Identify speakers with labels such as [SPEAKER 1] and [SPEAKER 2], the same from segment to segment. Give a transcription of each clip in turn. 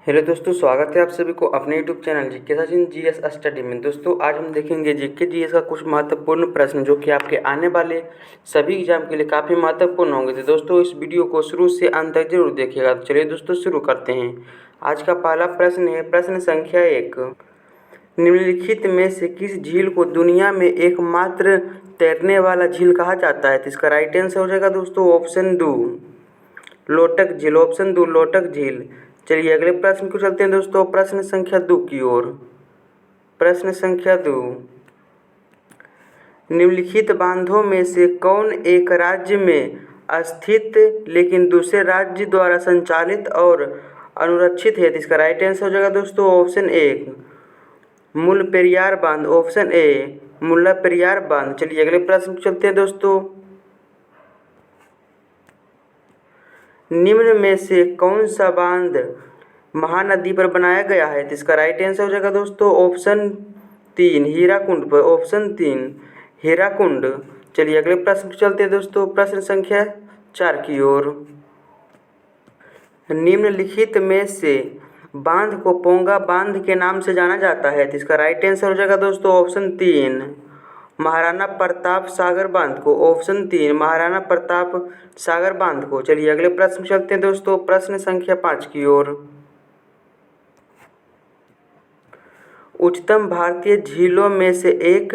[SPEAKER 1] Hello दोस्तों, स्वागत है आप सभी को अपने YouTube channel GK Sachin GS study में। दोस्तों आज हम देखेंगे जीके जीएस का कुछ महत्वपूर्ण प्रश्न जो कि आपके आने वाले सभी एग्जाम के लिए काफ़ी महत्वपूर्ण होंगे। तो दोस्तों इस वीडियो को शुरू से अंत तक जरूर देखिएगा। तो चलिए दोस्तों शुरू करते हैं। आज का पहला प्रश्न है प्रश्न संख्या 1। निम्नलिखित में से किस झील को दुनिया में एकमात्र तैरने वाला झील कहा जाता है? तो इसका राइट आंसर हो जाएगा दोस्तों ऑप्शन 2 लोटक झील। ऑप्शन 2 लोटक झील। चलिए अगले प्रश्न को चलते हैं दोस्तों, प्रश्न संख्या 2 की ओर। प्रश्न संख्या 2। निम्नलिखित बांधों में से कौन एक राज्य में स्थित लेकिन दूसरे राज्य द्वारा संचालित और अनुरक्षित है? इसका राइट आंसर हो जाएगा दोस्तों ऑप्शन 1 मुल्लपेरियार बांध। ऑप्शन ए मुल्लापेरियार बांध। चलिए अगले प्रश्न को चलते हैं दोस्तों। निम्न में से कौन सा बांध महानदी पर बनाया गया है? तो इसका राइट आंसर हो जाएगा दोस्तों ऑप्शन 3 हीराकुंड पर। ऑप्शन 3 हीराकुंड। चलिए अगले प्रश्न को चलते हैं दोस्तों, प्रश्न संख्या 4 की ओर। निम्नलिखित में से बांध को पोंगा बांध के नाम से जाना जाता है? तो इसका राइट आंसर हो जाएगा दोस्तों ऑप्शन 3 महाराणा प्रताप सागर बांध को। ऑप्शन 3 महाराणा प्रताप सागर बांध को। चलिए अगले प्रश्न चलते हैं दोस्तों, प्रश्न संख्या 5 की ओर। उच्चतम भारतीय झीलों में से एक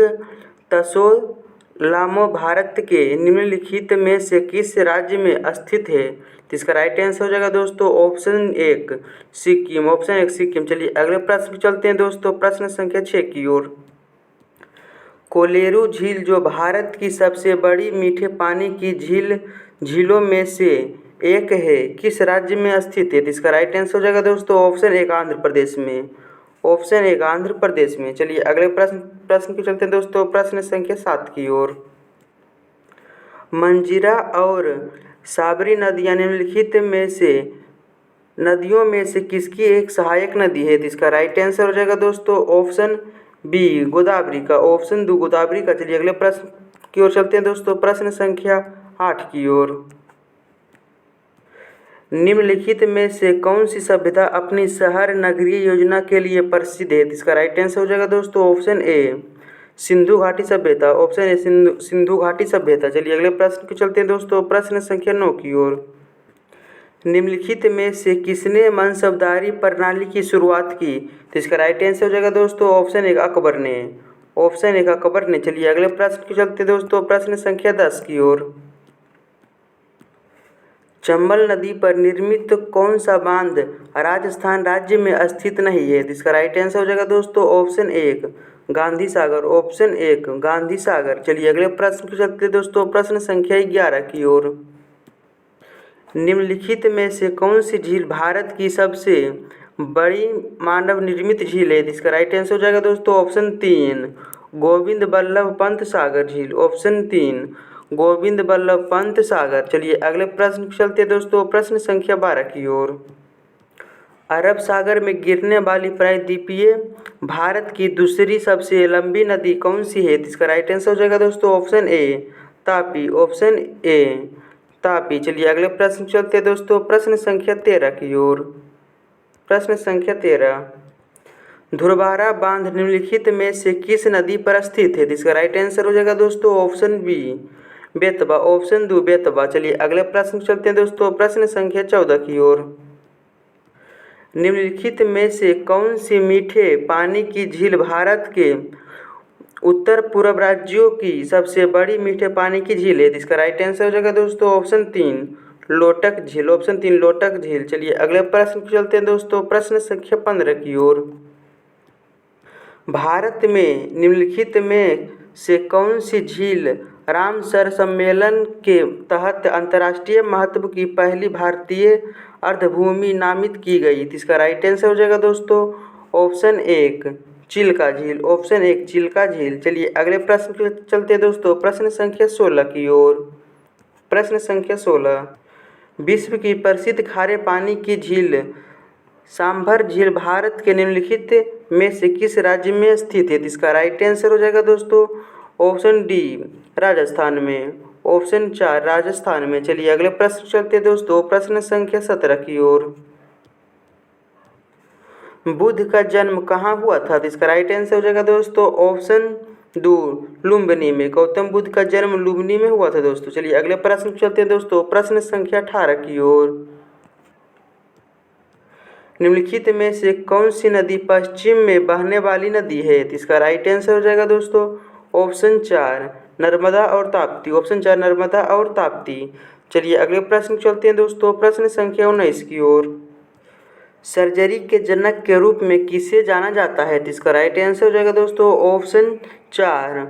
[SPEAKER 1] तसोलामो भारत के निम्नलिखित में से किस राज्य में स्थित है? तो इसका राइट आंसर हो जाएगा दोस्तों ऑप्शन 1 सिक्किम। ऑप्शन 1 सिक्किम। चलिए अगले प्रश्न चलते हैं दोस्तों, प्रश्न संख्या 6 की ओर। कोलेरू झील जो भारत की सबसे बड़ी मीठे पानी की झीलों में से एक है, किस राज्य में स्थित है? तो इसका राइट आंसर हो जाएगा दोस्तों ऑप्शन 1 आंध्र प्रदेश में। ऑप्शन 1 आंध्र प्रदेश में। चलिए अगले प्रश्न के चलते हैं दोस्तों, प्रश्न संख्या 7 की ओर। मंजीरा और साबरी नदियाँ निम्नलिखित में से नदियों में से किसकी एक सहायक नदी है? तो इसका राइट आंसर हो जाएगा दोस्तों ऑप्शन बी गोदावरी का। ऑप्शन 2 गोदावरी का। चलिए अगले प्रश्न की ओर चलते हैं दोस्तों, प्रश्न संख्या 8 की ओर। निम्नलिखित में से कौन सी सभ्यता अपनी शहर नगरीय योजना के लिए प्रसिद्ध है? इसका राइट आंसर हो जाएगा दोस्तों ऑप्शन ए सिंधु घाटी सभ्यता। ऑप्शन ए सिंधु घाटी सभ्यता। चलिए अगले प्रश्न को चलते हैं दोस्तों, प्रश्न संख्या 9 की ओर। निम्नलिखित में से किसने मनसबदारी प्रणाली की शुरुआत की? तो इसका राइट आंसर हो जाएगा दोस्तों ऑप्शन 1 अकबर ने। ऑप्शन 1 अकबर ने। चलिए अगले प्रश्न को चलते हैं दोस्तों, प्रश्न संख्या 10 की ओर। चंबल नदी पर निर्मित कौन सा बांध राजस्थान राज्य में स्थित नहीं है? इसका राइट आंसर हो जाएगा दोस्तों ऑप्शन 1 गांधी सागर। ऑप्शन 1 गांधी सागर। चलिए अगले प्रश्न को चलते हैं दोस्तों, प्रश्न संख्या 11 की ओर। निम्नलिखित में से कौन सी झील भारत की सबसे बड़ी मानव निर्मित झील है? इसका राइट आंसर हो जाएगा दोस्तों ऑप्शन 3 गोविंद बल्लभ पंत सागर झील। ऑप्शन 3 गोविंद बल्लभ पंत सागर। चलिए अगले प्रश्न चलते हैं दोस्तों, प्रश्न संख्या 12 की ओर। अरब सागर में गिरने वाली प्रायद्वीपीय भारत की दूसरी सबसे लंबी नदी कौन सी है? इसका राइट आंसर हो जाएगा दोस्तों option A Tapi. Option A Tapi. चलिए अगले प्रश्न चलते हैं दोस्तों, प्रश्न संख्या 13 की ओर। प्रश्न संख्या 13। धुरबारा बांध निम्नलिखित में से किस नदी पर स्थित है? इसका राइट आंसर हो जाएगा दोस्तों option B Betwa. Option 2 Betwa. चलिए अगले प्रश्न चलते हैं दोस्तों, प्रश्न संख्या 14 की ओर। निम्नलिखित में से कौन सी मीठे पानी की झील भारत के उत्तर पूर्व राज्यों की सबसे बड़ी मीठे पानी की झील है? इसका राइट आंसर हो जाएगा दोस्तों ऑप्शन 3 लोटक झील। ऑप्शन 3 लोटक झील। चलिए अगले प्रश्न चलते हैं दोस्तों, प्रश्न संख्या 15 की ओर। भारत में निम्नलिखित में से कौन सी झील रामसर सम्मेलन के तहत अंतर्राष्ट्रीय महत्व की पहली भारतीय अर्धभूमि नामित की गई? इसका राइट आंसर हो जाएगा दोस्तों ऑप्शन 1 चिल्का झील। ऑप्शन 1 चिल्का झील। चलिए अगले प्रश्न चलते हैं दोस्तों, प्रश्न संख्या 16 की ओर। प्रश्न संख्या 16। विश्व की प्रसिद्ध खारे पानी की झील सांभर झील भारत के निम्नलिखित में से किस राज्य में स्थित है? इसका राइट आंसर हो जाएगा दोस्तों ऑप्शन डी राजस्थान में। ऑप्शन 4 राजस्थान में। चलिए अगले प्रश्न चलते हैं दोस्तों, प्रश्न संख्या 17 की ओर। बुद्ध का जन्म कहाँ हुआ था? तो इसका राइट आंसर हो जाएगा दोस्तों ऑप्शन 2 लुम्बिनी में। गौतम बुद्ध का जन्म लुम्बिनी में हुआ था दोस्तों। चलिए अगले प्रश्न चलते हैं दोस्तों, प्रश्न संख्या 18 की ओर। निम्नलिखित में से कौन सी नदी पश्चिम में बहने वाली नदी है? तो इसका राइट आंसर हो जाएगा दोस्तों ऑप्शन 4 नर्मदा और ताप्ती। ऑप्शन 4 नर्मदा और ताप्ती। चलिए अगले प्रश्न चलते हैं दोस्तों, प्रश्न संख्या 19 की ओर। सर्जरी के जनक के रूप में किसे जाना जाता है? तो इसका राइट आंसर हो जाएगा दोस्तों ऑप्शन 4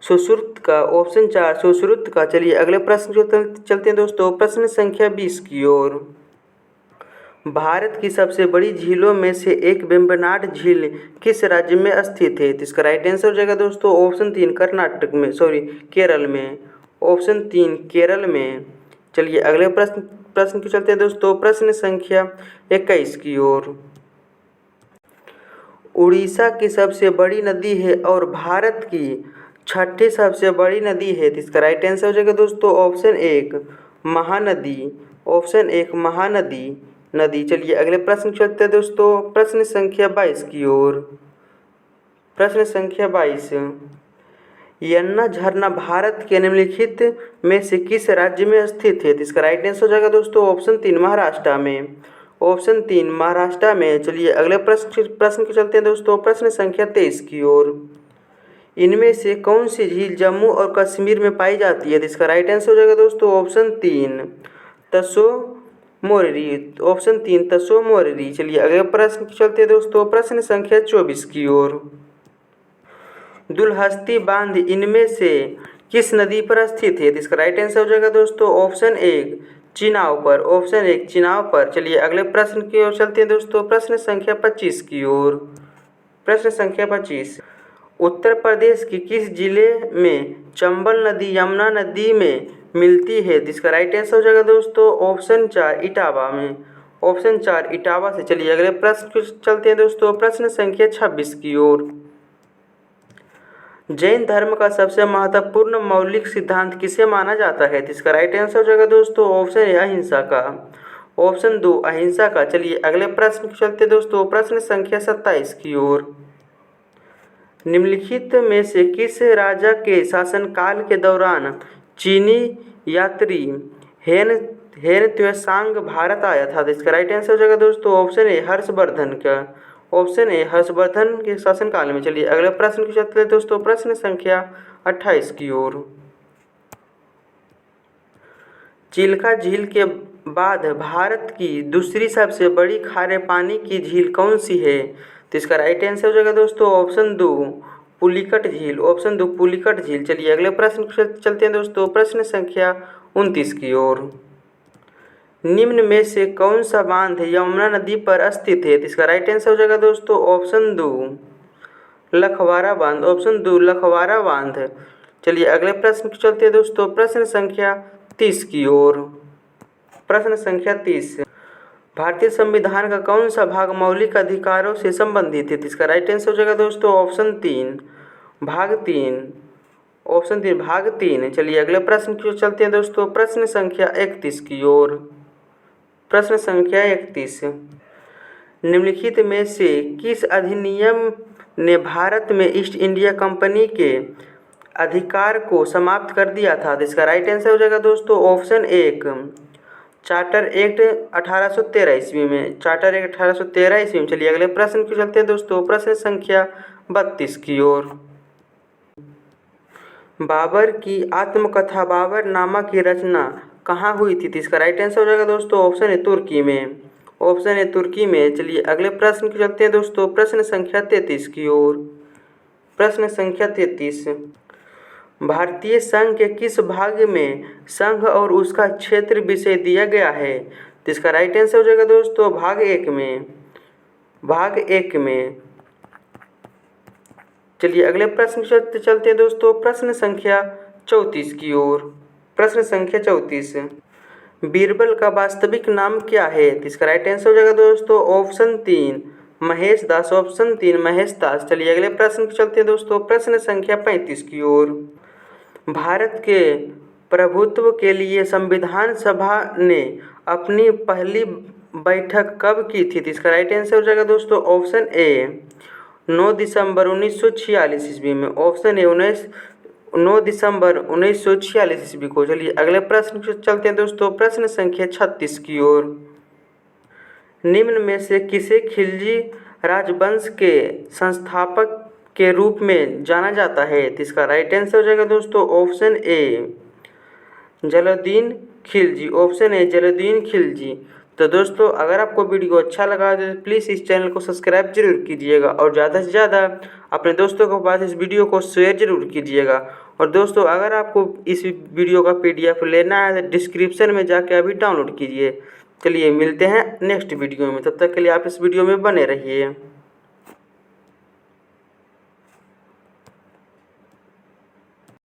[SPEAKER 1] सुश्रुत का। ऑप्शन 4 सुश्रुत का। चलिए अगले प्रश्न चलते हैं दोस्तों, प्रश्न संख्या 20 की ओर। भारत की सबसे बड़ी झीलों में से एक वेम्बनाड झील किस राज्य में स्थित है? तो इसका राइट आंसर हो जाएगा दोस्तों ऑप्शन 3 कर्नाटक में, केरल में। ऑप्शन 3 केरल में। चलिए अगले प्रश्न की चलते हैं दोस्तों, प्रश्न संख्या 21 की ओर। उड़ीसा की सबसे बड़ी नदी है और भारत की छठी सबसे बड़ी नदी है। तो इसका राइट आंसर हो जाएगा दोस्तों ऑप्शन 1 महानदी। ऑप्शन 1 महानदी नदी। चलिए अगले प्रश्न चलते हैं दोस्तों, प्रश्न संख्या 22 की ओर। प्रश्न संख्या 22 यमुना झरना भारत के निम्नलिखित में से किस राज्य में स्थित है? तो इसका राइट आंसर हो जाएगा दोस्तों ऑप्शन 3 महाराष्ट्र में। ऑप्शन 3 महाराष्ट्र में। चलिए अगले प्रश्न के चलते हैं दोस्तों, प्रश्न संख्या 23 की ओर। इनमें से कौन सी झील जम्मू और कश्मीर में पाई जाती है? तो इसका राइट आंसर हो जाएगा दोस्तों ऑप्शन 3 तसो मोररी। ऑप्शन 3 तसो मोररी। चलिए अगले प्रश्न के चलते हैं दोस्तों, प्रश्न संख्या 24 की ओर। दुलहस्ती बांध इनमें से किस नदी पर स्थित है? तो इसका राइट आंसर हो जाएगा दोस्तों ऑप्शन 1 चिनाव पर। ऑप्शन 1 चिनाव पर। चलिए अगले प्रश्न की ओर चलते हैं दोस्तों, प्रश्न संख्या 25 की ओर। प्रश्न संख्या 25 उत्तर प्रदेश की किस जिले में चंबल नदी यमुना नदी में मिलती है? तो इसका राइट आंसर हो जाएगा दोस्तों ऑप्शन 4 इटावा में। ऑप्शन 4 इटावा से। चलिए अगले प्रश्न की चलते हैं दोस्तों, प्रश्न संख्या 26 की ओर। जैन धर्म का सबसे महत्वपूर्ण मौलिक सिद्धांत किसे माना जाता है? तो इसका राइट आंसर हो जाएगा दोस्तों ऑप्शन ए अहिंसा का। ऑप्शन 2 अहिंसा का। चलिए अगले प्रश्न चलते दोस्तों, प्रश्न संख्या 27 की ओर। निम्नलिखित में से किस राजा के शासनकाल के दौरान चीनी यात्री हेन त्वेसांग भारत आया था? तो इसका राइट आंसर हो जाएगा दोस्तों ऑप्शन ए हर्षवर्धन का। ऑप्शन ए हर्षवर्धन के शासनकाल में। चलिए अगले प्रश्न की चलते हैं दोस्तों, प्रश्न संख्या 28 की ओर। चिल्का झील के बाद भारत की दूसरी सबसे बड़ी खारे पानी की झील कौन सी है? तो इसका राइट आंसर हो जाएगा दोस्तों ऑप्शन 2 पुलिकट झील। ऑप्शन 2 पुलिकट झील। चलिए अगले प्रश्न चलते हैं दोस्तों, प्रश्न संख्या 29 की ओर। निम्न में से कौन सा बांध यमुना नदी पर स्थित है? तो इसका राइट आंसर हो जाएगा दोस्तों ऑप्शन 2 लखवारा बांध। ऑप्शन 2 लखवारा बांध। चलिए अगले प्रश्न चलते हैं दोस्तों, प्रश्न संख्या 30 की ओर। प्रश्न संख्या 30 भारतीय संविधान का कौन सा भाग मौलिक अधिकारों से संबंधित है? तो इसका राइट आंसर हो जाएगा दोस्तों ऑप्शन 3 भाग 3। ऑप्शन 3 भाग 3। चलिए अगले प्रश्न की ओर चलते हैं दोस्तों, प्रश्न संख्या 31 की ओर। प्रश्न संख्या 31 निम्नलिखित में से किस अधिनियम ने भारत में ईस्ट इंडिया कंपनी के अधिकार को समाप्त कर दिया था? तो इसका राइट आंसर हो जाएगा दोस्तों ऑप्शन 1 चार्टर एक्ट 1813 ईस्वी में। चार्टर एक्ट 1813 ईस्वी में। चलिए अगले प्रश्न की चलते हैं दोस्तों, प्रश्न संख्या 32 की ओर। बाबर की आत्मकथा बाबरनामा की रचना कहाँ हुई थी? तो इसका राइट आंसर हो जाएगा दोस्तों ऑप्शन ए तुर्की में। ऑप्शन ए तुर्की में। चलिए अगले प्रश्न की चलते हैं दोस्तों, प्रश्न संख्या 33 की ओर। प्रश्न संख्या 33 भारतीय संघ के किस भाग में संघ और उसका क्षेत्र विषय दिया गया है? तो इसका राइट आंसर हो जाएगा दोस्तों भाग 1 में। भाग 1 में। चलिए अगले प्रश्न चलते हैं दोस्तों, प्रश्न संख्या 34 की ओर। प्रश्न संख्या 34 बीरबल का वास्तविक नाम क्या है? तो इसका राइट आंसर हो जाएगा दोस्तों ऑप्शन 3 महेश दास। ऑप्शन 3 महेश दास। चलिए अगले प्रश्न चलते हैं दोस्तों, प्रश्न संख्या 35 की ओर। भारत के प्रभुत्व के लिए संविधान सभा ने अपनी पहली बैठक कब की थी? तो इसका राइट आंसर हो जाएगा दोस्तों ऑप्शन ए 9 दिसंबर 1946 ईस्वी में। ऑप्शन ए 9 दिसंबर 1946 ईस्वी को। चलिए अगले प्रश्न पे चलते हैं दोस्तों, प्रश्न संख्या 36 की ओर। निम्न में से किसे खिलजी राजवंश के संस्थापक के रूप में जाना जाता है? तो इसका राइट आंसर हो जाएगा दोस्तों option A Jalaluddin Khilji. Option A Jalaluddin Khilji. तो दोस्तों अगर आपको वीडियो अच्छा लगा तो प्लीज़ इस चैनल को सब्सक्राइब जरूर कीजिएगा और ज़्यादा से ज़्यादा अपने दोस्तों के पास इस वीडियो को शेयर जरूर कीजिएगा। और दोस्तों अगर आपको इस वीडियो का PDF लेना है तो डिस्क्रिप्शन में जाके अभी डाउनलोड कीजिए। चलिए मिलते हैं नेक्स्ट वीडियो में, तब तक के लिए आप इस वीडियो में बने रहिए।